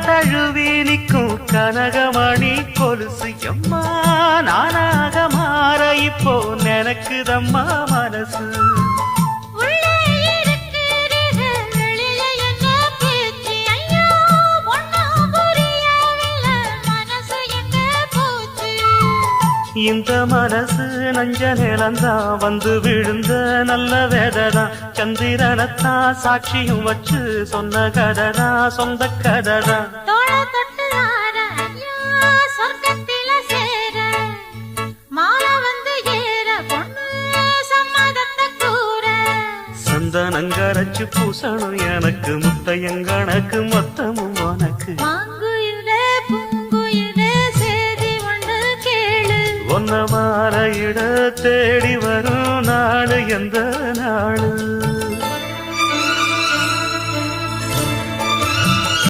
தழுவி நிற்கும் கனகமணி கொலுசு எம்மா நானாக மாற இப்போ நினைக்குதம்மா மனசு. இந்த மனசு நஞ்ச நிலந்தான் வந்து விழுந்த நல்ல வேததான். சந்திரனத்தான் சாட்சியும் வச்சு சொன்ன கததான் சொந்த கததான். சந்தனங்கரைச்சு பூசணும் எனக்கு முத்தையங்கணக்கு மொத்தமும் உனக்கு. ஒன்ன மாலையிட தேடி வரும் நாடு எந்த நாடு.